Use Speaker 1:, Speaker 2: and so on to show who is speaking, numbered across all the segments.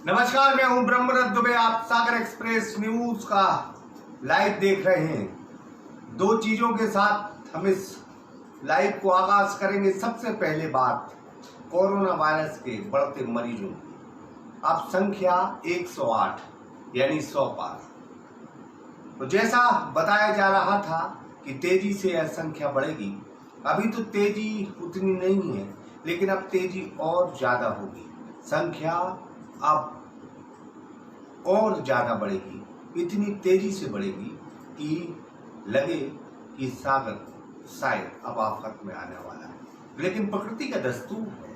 Speaker 1: नमस्कार, मैं हूं ब्रह्मरथ दुबे। आप सागर एक्सप्रेस न्यूज का लाइव देख रहे हैं। दो चीजों के साथ हम इस लाइव को आगाज करेंगे। सबसे पहले बात कोरोना वायरस के बढ़ते मरीजों की। अब संख्या 108 यानी 100 पार। तो जैसा बताया जा रहा था कि तेजी से यह संख्या बढ़ेगी, अभी तो तेजी उतनी नहीं है, लेकिन अब तेजी और ज्यादा होगी। संख्या अब और ज्यादा बढ़ेगी, इतनी तेजी से बढ़ेगी कि लगे कि सागर शायद अब आफत में आने वाला है। लेकिन प्रकृति का दस्तूर है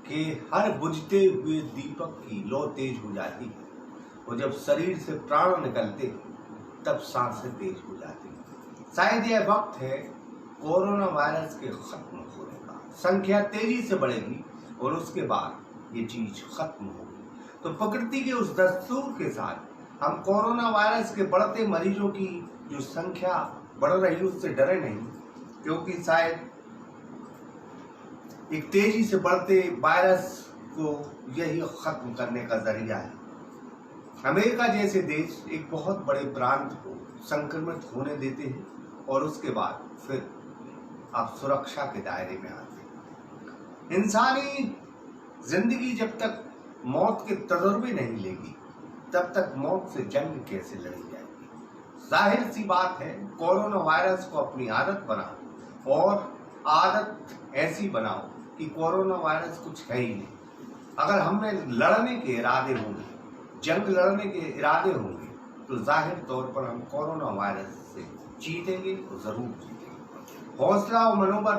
Speaker 1: कि हर बुझते हुए दीपक की लौ तेज हो जाती है, और जब शरीर से प्राण निकलते हैं तब सांसें तेज हो जाती हैं। शायद यह वक्त है कोरोना वायरस के खत्म होने का। संख्या तेजी से बढ़ेगी और उसके बाद ये चीज खत्म होगी। तो प्रकृति के उस दस्तूर के साथ हम कोरोना वायरस के बढ़ते मरीजों की जो संख्या बढ़ रही है उससे डरे नहीं, क्योंकि शायद एक तेजी से बढ़ते वायरस को यही खत्म करने का जरिया है। अमेरिका जैसे देश एक बहुत बड़े प्रांत को संक्रमित होने देते हैं और उसके बाद फिर आप सुरक्षा के दायरे में आते हैं। इंसानी जिंदगी जब तक मौत के तजुर्बे नहीं लेगी, तब तक मौत से जंग कैसे लड़ी जाएगी। जाहिर सी बात है, कोरोना वायरस को अपनी आदत बनाओ, और आदत ऐसी बनाओ कि कोरोना वायरस कुछ है ही नहीं। अगर हमें लड़ने के इरादे होंगे, जंग लड़ने के इरादे होंगे, तो जाहिर तौर पर हम कोरोना वायरस से जीतेंगे और जरूर जीतेंगे। हौसला और मनोबल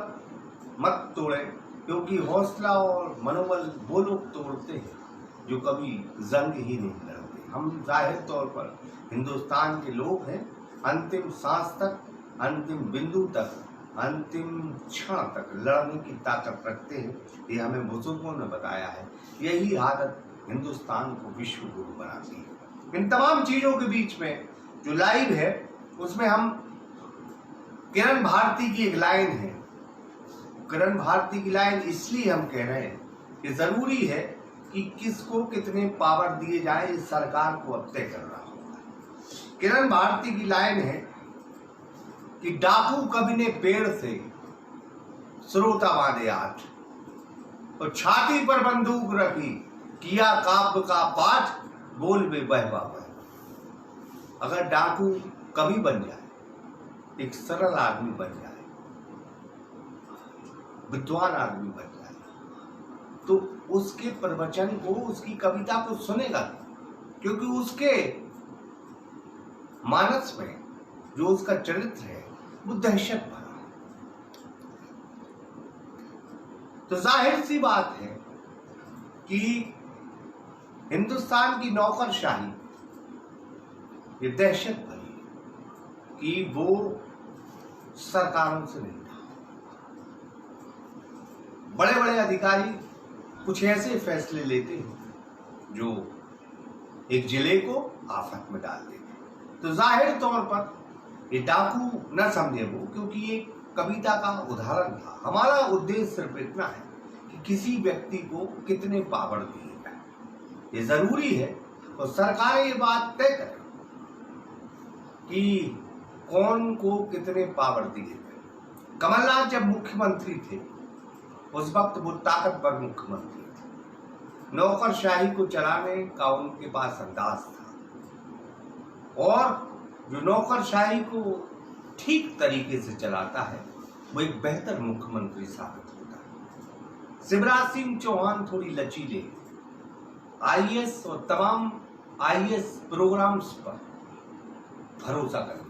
Speaker 1: मत तोड़ें, क्योंकि हौसला और मनोबल वो लोग तोड़ते हैं जो कभी जंग ही नहीं लड़ते। हम जाहिर तौर पर हिंदुस्तान के लोग हैं। अंतिम सांस तक, अंतिम बिंदु तक, अंतिम क्षण तक लड़ने की ताकत रखते हैं। ये हमें बुजुर्गों ने बताया है। यही आदत हिंदुस्तान को विश्व गुरु बनाती है। इन तमाम चीजों के बीच में जो लाइव है उसमें हम किरण भारती की एक लाइन है। किरण भारती की लाइन इसलिए हम कह रहे हैं कि जरूरी है कि किसको कितने पावर दिए जाए, इस सरकार को अब तय करना होगा। किरण भारती की लाइन है कि डाकू कवि ने पेड़ से श्रोता बांधे आठ, और छाती पर बंदूक रखी, किया काव्य का पाठ, बोल में बहवा बह। अगर डाकू कवि बन जाए, एक सरल आदमी बन जाए, विद्वान आदमी बन जाए, तो उसके प्रवचन को, उसकी कविता को सुनेगा, क्योंकि उसके मानस में जो उसका चरित्र है वो दहशत भरा है। तो जाहिर सी बात है कि हिंदुस्तान की नौकरशाही ये दहशत भरी है कि वो सरकारों से नहीं था। बड़े बड़े अधिकारी कुछ ऐसे फैसले लेते हैं जो एक जिले को आफत में डाल देते हैं। तो जाहिर तौर पर ये डाकू न समझे वो, क्योंकि ये कविता का उदाहरण था। हमारा उद्देश्य सिर्फ इतना है कि किसी व्यक्ति को कितने पावर दिए जाए। ये जरूरी है, और सरकारें ये बात तय करें कि कौन को कितने पावर दिए जाए। कमलनाथ जब मुख्यमंत्री थे उस वक्त वो ताकतवर मुख्यमंत्री थे। नौकरशाही को चलाने का उनके पास अंदाज था, और जो नौकरशाही को ठीक तरीके से चलाता है वो एक बेहतर मुख्यमंत्री साबित होता है। शिवराज सिंह चौहान थोड़ी लचीले, आईएएस और तमाम आईएएस प्रोग्राम्स पर भरोसा करते थे।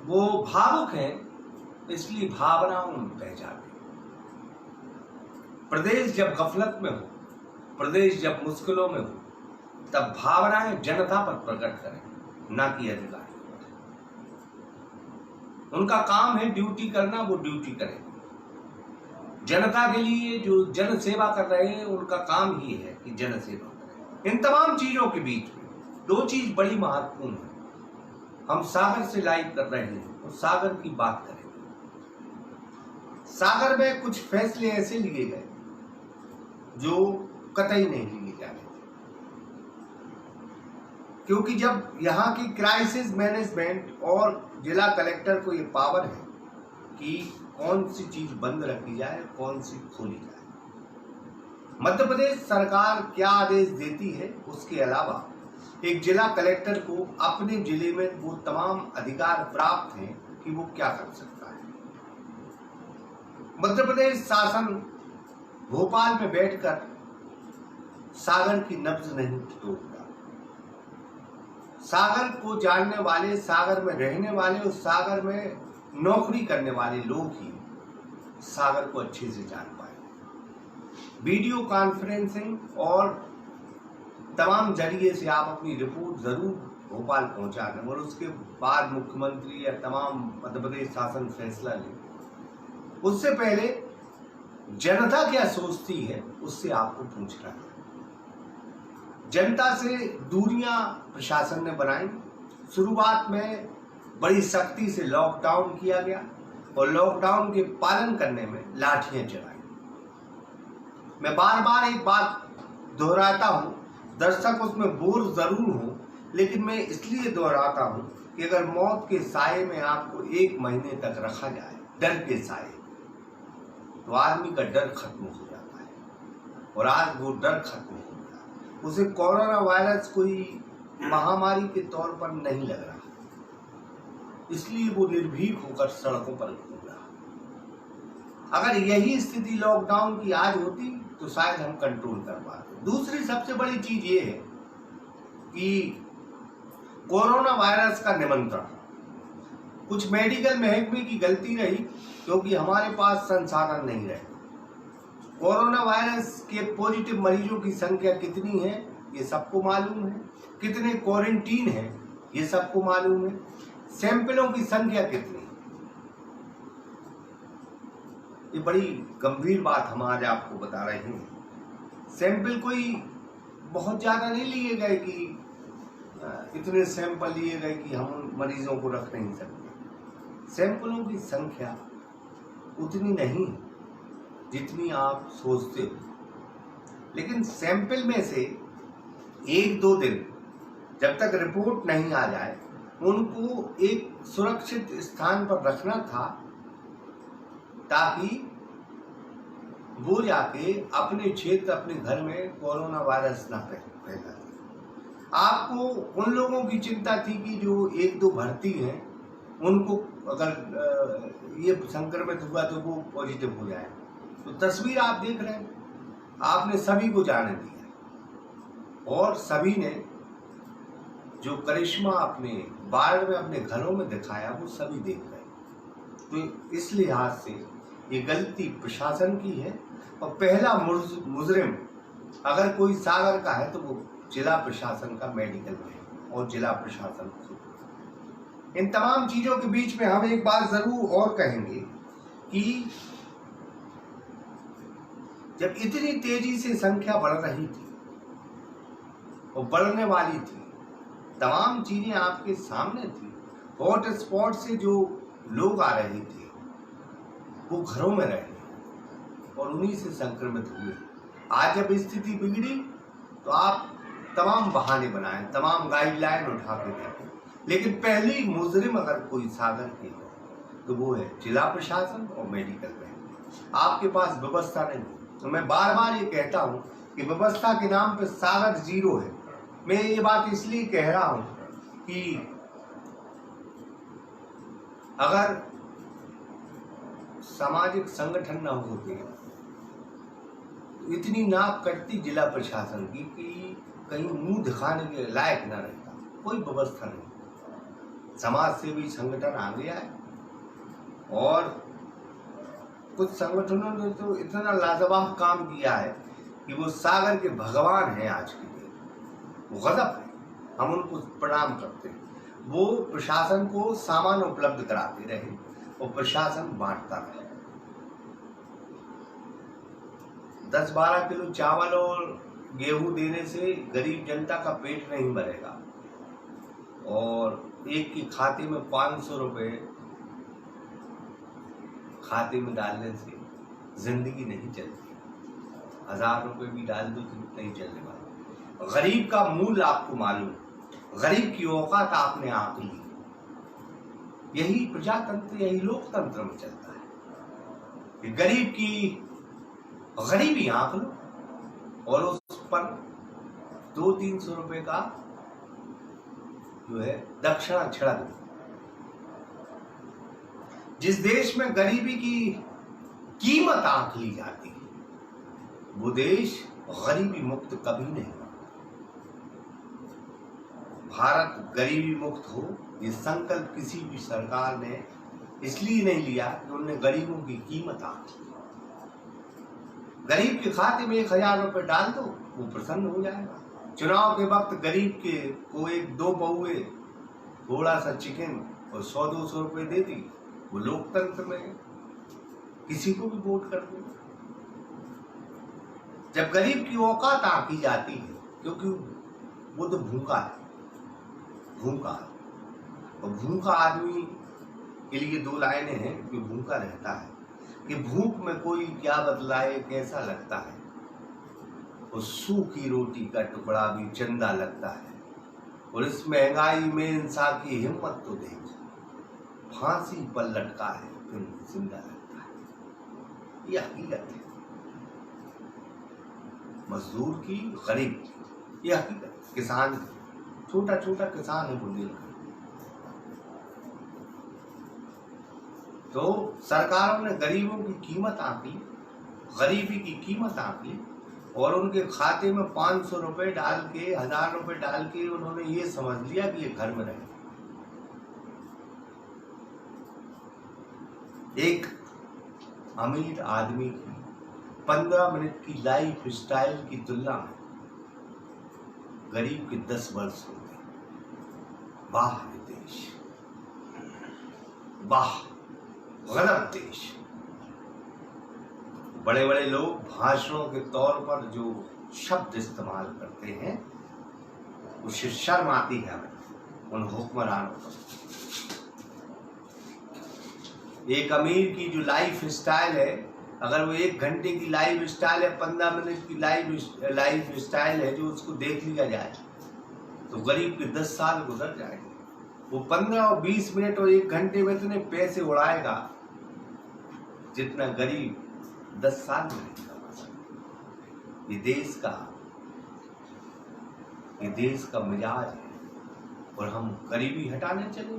Speaker 1: वो भावुक हैं, इसलिए भावनाओं में बह जाते। प्रदेश जब गफलत में हो, प्रदेश जब मुश्किलों में हो, तब भावनाएं जनता पर प्रकट करें, ना कि अधिकारी। उनका काम है ड्यूटी करना, वो ड्यूटी करें। जनता के लिए जो जन सेवा कर रहे हैं उनका काम ही है कि जन सेवा करें। इन तमाम चीजों के बीच में दो चीज बड़ी महत्वपूर्ण है। हम सागर से लाइव कर रहे हैं और सागर की बात करेंगे। सागर में कुछ फैसले ऐसे लिए गए जो कतई नहीं लिए जाने थे, क्योंकि जब यहाँ की क्राइसिस मैनेजमेंट और जिला कलेक्टर को ये पावर है कि कौन सी चीज बंद रखी जाए, कौन सी खोली जाए। मध्य प्रदेश सरकार क्या आदेश देती है, उसके अलावा एक जिला कलेक्टर को अपने जिले में वो तमाम अधिकार प्राप्त हैं कि वो क्या कर सकता है। मध्य प्रदेश शासन भोपाल में बैठकर सागर की नब्ज नहीं तोड़ता। सागर को जानने वाले, सागर में रहने वाले और सागर में नौकरी करने वाले लोग ही सागर को अच्छे से जान पाए। वीडियो कॉन्फ्रेंसिंग और तमाम जरिए से आप अपनी रिपोर्ट जरूर भोपाल पहुंचा दें और उसके बाद मुख्यमंत्री या तमाम मध्य प्रदेश शासन फैसला ले। उससे पहले जनता क्या सोचती है उससे आपको पूछना है। जनता से दूरियां प्रशासन ने बनाई। शुरुआत में बड़ी सख्ती से लॉकडाउन किया गया और लॉकडाउन के पालन करने में लाठियां चलाई। मैं बार बार एक बात दोहराता हूं, दर्शक उसमें बोर जरूर हो, लेकिन मैं इसलिए दोहराता हूं कि अगर मौत के साए में आपको 1 महीने तक रखा जाए, डर के साए, तो आदमी का डर खत्म हो जाता है। और आज वो डर खत्म हो गया। उसे कोरोना वायरस कोई महामारी के तौर पर नहीं लग रहा, इसलिए वो निर्भीक होकर सड़कों पर घूम रहा। अगर यही स्थिति लॉकडाउन की आज होती तो शायद हम कंट्रोल कर पाते। दूसरी सबसे बड़ी चीज ये है कि कोरोना वायरस का निमंत्रण कुछ मेडिकल महकमे की गलती रही, क्योंकि हमारे पास संसाधन नहीं रहे। कोरोना वायरस के पॉजिटिव मरीजों की संख्या कितनी है ये सबको मालूम है, कितने क्वारंटीन है ये सबको मालूम है, सैंपलों की संख्या कितनी। ये बड़ी गंभीर बात हम आज आपको बता रहे हैं। सैंपल कोई बहुत ज्यादा नहीं लिए गए कि इतने सैंपल लिए गए कि हम उन मरीजों को रख नहीं सकते। सैंपलों की संख्या उतनी नहीं जितनी आप सोचते हो, लेकिन सैंपल में से 1-2 दिन जब तक रिपोर्ट नहीं आ जाए उनको एक सुरक्षित स्थान पर रखना था, ताकि वो जाके अपने क्षेत्र, अपने घर में कोरोना वायरस ना फैला। आपको उन लोगों की चिंता थी कि जो 1-2 भर्ती हैं उनको अगर ये संक्रमित हुआ तो वो पॉजिटिव हो जाए। तो तस्वीर आप देख रहे हैं, आपने सभी को जाने दिया और सभी ने जो करिश्मा अपने वार्ड में, अपने घरों में दिखाया, वो सभी देख रहे हैं। तो इस लिहाज से ये गलती प्रशासन की है और पहला मुजरिम अगर कोई सागर का है तो वो जिला प्रशासन का मेडिकल में और जिला प्रशासन खुद। इन तमाम चीजों के बीच में हम एक बात जरूर और कहेंगे कि जब इतनी तेजी से संख्या बढ़ रही थी और बढ़ने वाली थी, तमाम चीजें आपके सामने थी। हॉट स्पॉट से जो लोग आ रहे थे वो घरों में रहे और उन्हीं से संक्रमित हुए। आज जब स्थिति बिगड़ी तो आप तमाम बहाने बनाए, तमाम गाइडलाइन उठा के देते, लेकिन पहली मुजरिम अगर कोई सागर की हो तो वो है जिला प्रशासन और मेडिकल में। आपके पास व्यवस्था नहीं। तो मैं बार बार ये कहता हूं कि व्यवस्था के नाम पे सागर जीरो है। मैं ये बात इसलिए कह रहा हूं कि अगर सामाजिक संगठन न होते तो इतनी नाक कटती जिला प्रशासन की कि कहीं मुंह दिखाने के लायक न रहता। कोई व्यवस्था नहीं। समाज सेवी संगठन आ गया है और कुछ संगठनों ने तो इतना लाजवाब काम किया है कि वो सागर के भगवान हैं आज के दिन। वो गजब है, हम उनको प्रणाम करते हैं। वो प्रशासन को सामान उपलब्ध कराते रहे और प्रशासन बांटता रहे। 10-12 किलो चावल और गेहूं देने से गरीब जनता का पेट नहीं भरेगा और एक के खाते में 500 रुपए खाते में डालने से जिंदगी नहीं चलती। 1000 रुपये भी डाल दो तो नहीं चलने वाला। गरीब का मूल आपको मालूम, गरीब की औकात आपने आंक ली। यही प्रजातंत्र, यही लोकतंत्र में चलता है कि गरीब की गरीबी आंक लो और उस पर 200-300 रुपए का जो है दक्षिणा छिड़क दो। जिस देश में गरीबी की कीमत आंक ली जाती है वो देश गरीबी मुक्त कभी नहीं होगा। भारत गरीबी मुक्त हो, ये संकल्प किसी भी सरकार ने इसलिए नहीं लिया कि उन्होंने गरीबों की कीमत आंकी। गरीब के खाते में 1000 रुपए डाल दो, वो प्रसन्न हो जाएगा। चुनाव के वक्त गरीब के को 1-2 पौए, थोड़ा सा चिकन और 100-200 रुपए दे दी, वो लोकतंत्र में किसी को भी वोट कर दे। जब गरीब की औकात आंकी जाती है, क्योंकि वो तो भूखा है, और भूखा आदमी के लिए 2 लाइनें हैं कि भूखा रहता है कि भूख में कोई क्या बतलाए कैसा लगता है, और सूखी रोटी का टुकड़ा भी चंदा लगता है, और इस महंगाई में इंसान की हिम्मत तो देखो, फांसी पर लटका है फिर जिंदा लगता है। ये हकीकत है मजदूर की, गरीब की, ये हकीकत। किसान की, छोटा छोटा किसान है बुंदेलखंड। तो सरकारों ने गरीबों की कीमत आंकी, गरीबी की कीमत आंकी, और उनके खाते में 500 रुपए डाल के, 1000 रुपए डाल के उन्होंने ये समझ लिया कि ये घर में रहे। एक अमीर आदमी की 15 मिनट की लाइफ स्टाइल की तुलना में गरीब के 10 वर्ष होते। वाह देश, वाह गलत देश। बड़े बड़े लोग भाषणों के तौर पर जो शब्द इस्तेमाल करते हैं उससे शर्म आती है हमें उन हुक्मरानों पर। एक अमीर की जो लाइफ स्टाइल है, अगर वो 1 घंटे की लाइफ स्टाइल है, 15 मिनट की लाइफ स्टाइल है, जो उसको देख लिया जाए तो गरीब के 10 साल गुजर जाएंगे। वो 15 और 20 मिनट और 1 घंटे में इतने पैसे उड़ाएगा जितना गरीब 10 साल में नहीं कमा सकता। ये देश का मिजाज है, और हम गरीबी हटाने चले।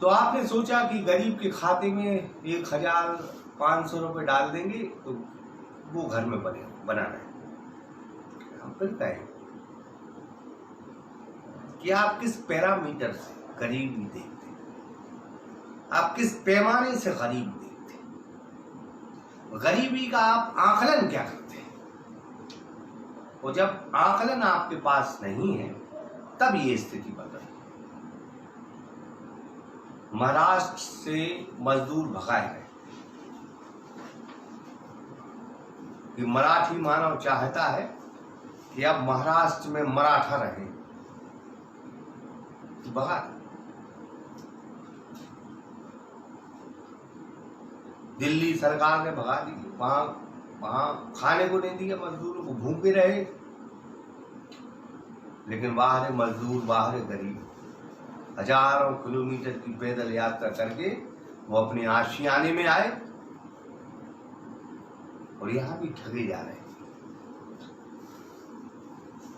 Speaker 1: तो आपने सोचा कि गरीब के खाते में 1500 रुपए डाल देंगे तो वो घर में बना रहे। हम फिर कहें कि आप किस पैरामीटर से गरीबी देखते हैं, आप किस पैमाने से गरीब देखते हैं, गरीबी का आप आकलन क्या करते हैं। और जब आकलन आपके पास नहीं है तब ये स्थिति बन रही है। महाराष्ट्र से मजदूर भगाए गए कि मराठी मानव चाहता है कि अब महाराष्ट्र में मराठा रहे, तो भगा। दिल्ली सरकार ने भगा दी, वहां खाने को नहीं दिया, मजदूरों को भूखे रहे। लेकिन बाहर मजदूर, बाहर गरीब, हजारों किलोमीटर की पैदल यात्रा करके वो अपने आशियाने में आए, और यहां भी ठगे जा रहे हैं।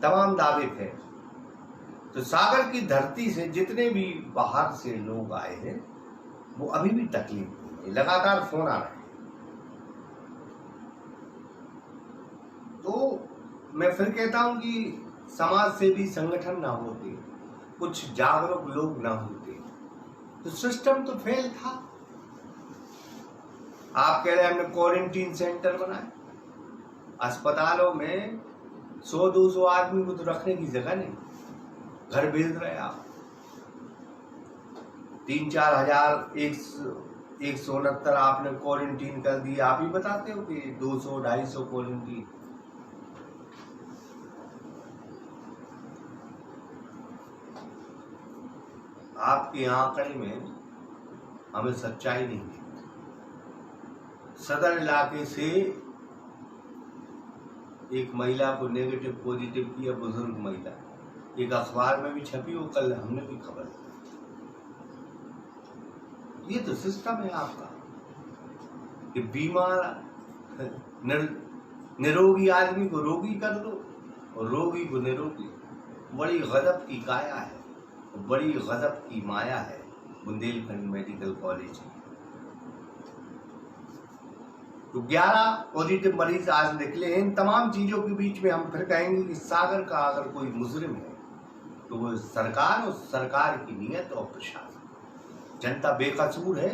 Speaker 1: तमाम दावे थे। तो सागर की धरती से जितने भी बाहर से लोग आए हैं वो अभी भी तकलीफ में, लगातार फोन आ रहे हैं। तो मैं फिर कहता हूं कि समाज सेवी संगठन ना होते, कुछ जागरूक लोग ना होते, तो सिस्टम तो फेल था। आप कह रहे हैं हमने क्वारंटीन सेंटर बनाए, अस्पतालों में 100-200 आदमी को तो रखने की जगह नहीं, घर भेज रहे आप। 3-4 हजार 169 आपने क्वारंटीन कर दिया। आप ही बताते हो कि 200-250 क्वारंटीन। आपके आंकड़े में हमें सच्चाई नहीं दिखती। सदर इलाके से एक महिला को नेगेटिव पॉजिटिव किया, बुजुर्ग महिला, एक अखबार में भी छपी, वो कल हमने भी खबर दी। ये तो सिस्टम है आपका कि बीमार निरोगी आदमी को रोगी कर दो और रोगी को निरोगी। बड़ी गजब की काया है, बड़ी गजब की माया है बुंदेलखंड मेडिकल कॉलेज की। तो 11 पॉजिटिव मरीज आज निकले हैं। इन तमाम चीजों के बीच में हम फिर कहेंगे कि सागर का अगर कोई मुजरिम है तो वो सरकार और सरकार की नीयत और प्रशासन। जनता बेकसूर है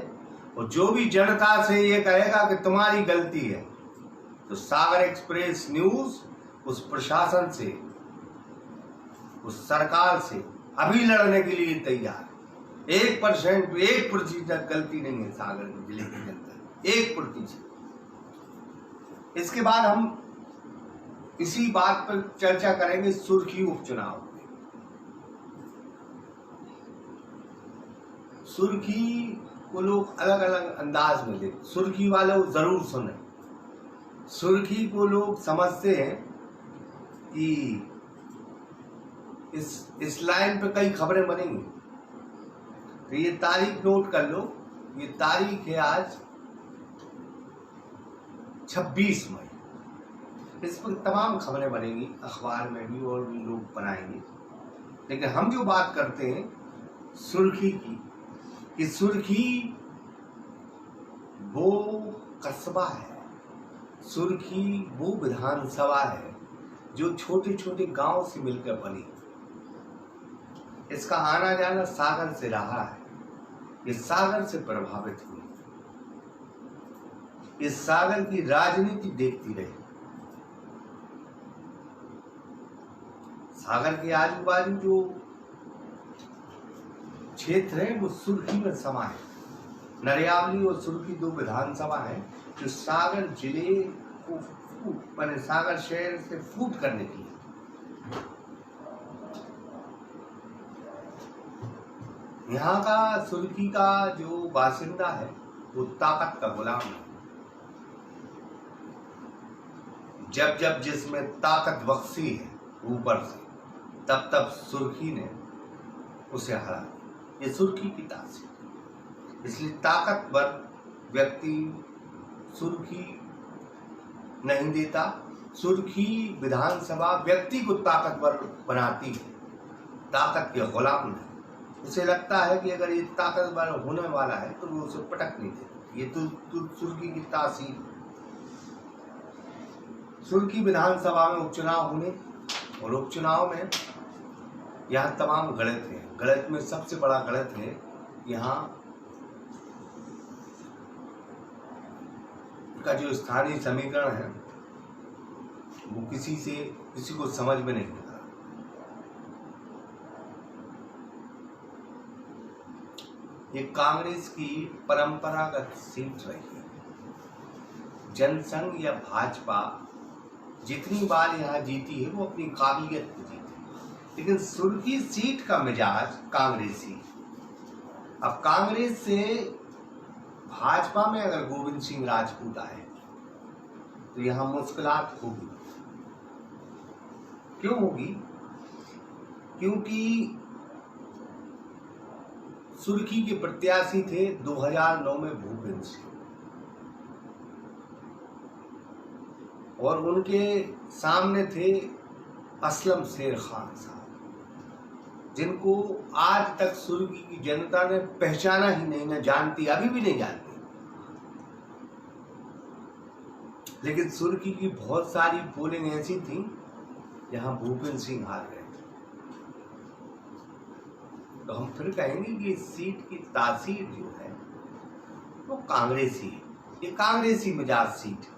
Speaker 1: और जो भी जनता से ये कहेगा कि तुम्हारी गलती है तो सागर एक्सप्रेस न्यूज उस प्रशासन से, उस सरकार से अभी लड़ने के लिए तैयार। 1% 1% गलती नहीं है सागर जिले की जनता, 1%। इसके बाद हम इसी बात पर चर्चा करेंगे सुर्खी उपचुनाव। सुर्खी को लोग अलग अलग अंदाज में लेते, सुर्खी वाले जरूर सुने। सुर्खी को लोग समझते हैं कि इस लाइन पे कई खबरें बनेंगी। तो ये तारीख नोट कर लो, ये तारीख है आज 26 मई। इस पर तमाम खबरें बनेंगी, अखबार में भी और भी लोग बनाएंगे। लेकिन हम जो बात करते हैं सुर्खी की, कि सुर्खी वो कस्बा है, सुर्खी वो विधानसभा है जो छोटे छोटे गांव से मिलकर बनी। इसका आना जाना सागर से रहा है, ये सागर से प्रभावित हुई, इस सागर की राजनीति देखती रही। सागर के आजू बाजू जो क्षेत्र है वो सुर्खी में समा है। नरियावली और सुर्खी 2 विधानसभा है जो सागर जिले को माने सागर शहर से फूट करने की है। यहाँ का सुर्खी का जो बासिंदा है वो ताकत का गुलाम है। जब जब जिसमें ताकत बख्शी है ऊपर से, तब तब सुर्खी ने उसे हरा। ये सुर्खी की तासीर, इसलिए ताकतवर व्यक्ति सुर्खी नहीं देता। सुर्खी विधानसभा व्यक्ति को ताकतवर बनाती है, ताकत के गुलाम नहीं। उसे लगता है कि अगर ये ताकतवर होने वाला है तो वो उसे पटक नहीं देता। ये तो सुर्खी की तासीर। सुर्खी विधानसभा में उपचुनाव होने और उपचुनाव में यहाँ तमाम गलत है। गलत में सबसे बड़ा गलत है यहाँ का जो स्थानीय समीकरण है वो किसी को समझ में नहीं आता। ये कांग्रेस की परंपरागत सीट रही है। जनसंघ या भाजपा जितनी बार यहाँ जीती है वो अपनी काबिलियत पे जीती है, लेकिन सुर्खी सीट का मिजाज कांग्रेसी। अब कांग्रेस से भाजपा में अगर गोविंद सिंह राजपूत आए तो यहाँ मुश्किलात होगी। क्यों होगी? क्योंकि सुर्खी के प्रत्याशी थे 2009 में भूपेंद्र सिंह और उनके सामने थे असलम शेर खान साहब, जिनको आज तक सुर्खी की जनता ने पहचाना ही नहीं, न जानती, अभी भी नहीं जानती। लेकिन सुर्खी की बहुत सारी पोलिंग ऐसी थी जहां भूपेंद्र सिंह हार गए। तो हम फिर कहेंगे कि इस सीट की तासीर जो है वो कांग्रेसी है, ये कांग्रेसी मिजाज सीट है।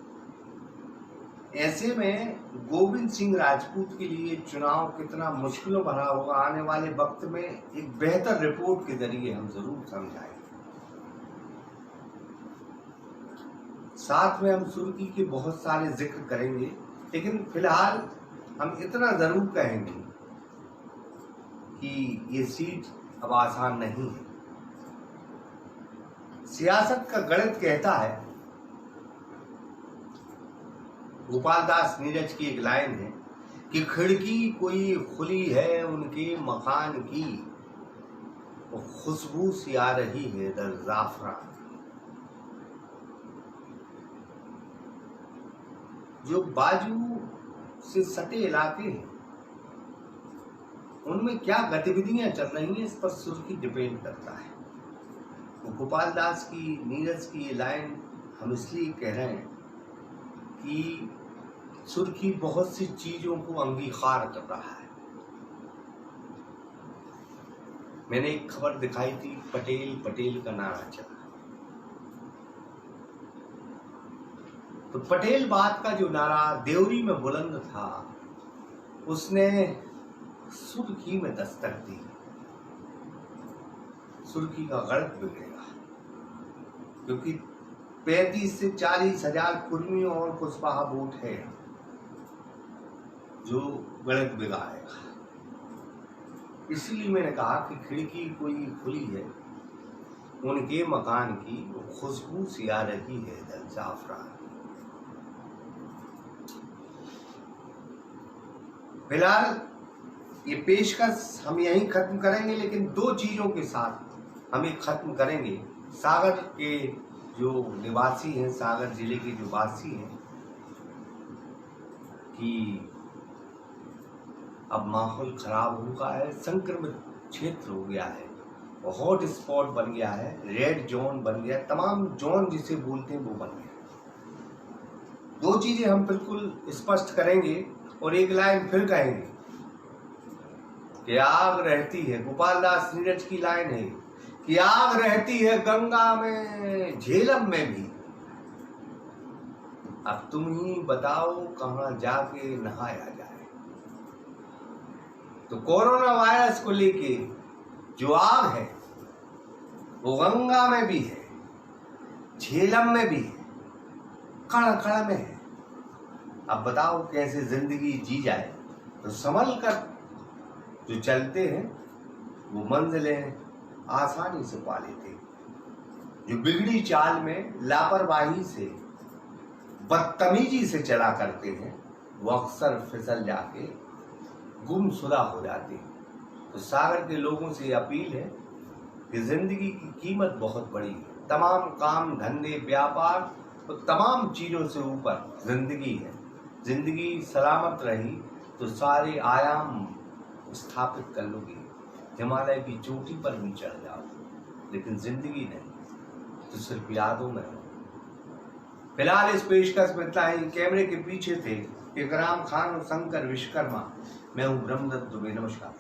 Speaker 1: ऐसे में गोविंद सिंह राजपूत के लिए चुनाव कितना मुश्किलों भरा होगा आने वाले वक्त में एक बेहतर रिपोर्ट के जरिए हम जरूर समझाएंगे। साथ में हम सुर्खी के बहुत सारे जिक्र करेंगे, लेकिन फिलहाल हम इतना जरूर कहेंगे कि ये सीट अब आसान नहीं है। सियासत का गणित कहता है गोपाल दास नीरज की एक लाइन है कि खिड़की कोई खुली है उनके मकान की, वो खुशबू सी आ रही है दर जाफरान। जो बाजू से सटे इलाके हैं उनमें क्या गतिविधियां चल रही हैं इस पर सुर्खी डिपेंड करता है। तो गोपाल दास की नीरज की ये लाइन हम इसलिए कह रहे हैं कि सुर्खी बहुत सी चीजों को अंगीकार कर रहा है। मैंने एक खबर दिखाई थी, पटेल पटेल का नारा चला। तो पटेल बात का जो नारा देवरी में बुलंद था उसने सुर्खी में दस्तक दी। सुर्खी का गणित बिगड़ेगा क्योंकि 35 से 40 हजार कुर्मियों और कुशवाहा वोट है जो गणित बिगाड़ेगा। इसलिए मैंने कहा कि खिड़की कोई खुली है उनके मकान की, वो खुशबू सी आ रही है दर जाफरान। फिलहाल ये पेशकश हम यहीं खत्म करेंगे, लेकिन दो चीजों के साथ हम एक खत्म करेंगे। सागर के जो निवासी हैं, सागर जिले के जो वासी हैं, कि अब माहौल खराब हो गया है, संक्रमित क्षेत्र हो गया है, हॉट स्पॉट बन गया है, रेड जोन बन गया, तमाम जोन जिसे बोलते हैं वो बन गया। दो चीजें हम बिल्कुल स्पष्ट करेंगे और एक लाइन फिर कहेंगे कि आग रहती है, गोपाल दास नीरज की लाइन है कि आग रहती है गंगा में झेलम में भी, अब तुम ही बताओ कहां जाके नहाया जाए। तो कोरोना वायरस को लेके जो आग है वो गंगा में भी है, झेलम में भी है, कण कण में है। अब बताओ कैसे जिंदगी जी जाए। तो संभल कर जो चलते हैं वो मंजिलें आसानी से पा लेते हैं। जो बिगड़ी चाल में लापरवाही से, बदतमीजी से चला करते हैं वो अक्सर फिसल जाके गुमशुदा हो जाते हैं। तो सागर के लोगों से अपील है कि जिंदगी की कीमत बहुत बड़ी है। तमाम काम धंधे व्यापार तो तमाम चीजों से ऊपर जिंदगी है। जिंदगी सलामत रही तो सारे आयाम स्थापित कर लोगे, हिमालय की चोटी पर भी चढ़ जाओ, लेकिन जिंदगी नहीं तो सिर्फ यादों में रहो। फिलहाल इस पेशकश में इतना ही। कैमरे के पीछे थे इकराम खान और शंकर विश्वकर्मा। मैं हूं ब्रह्मदत्त दुबे। नमस्कार।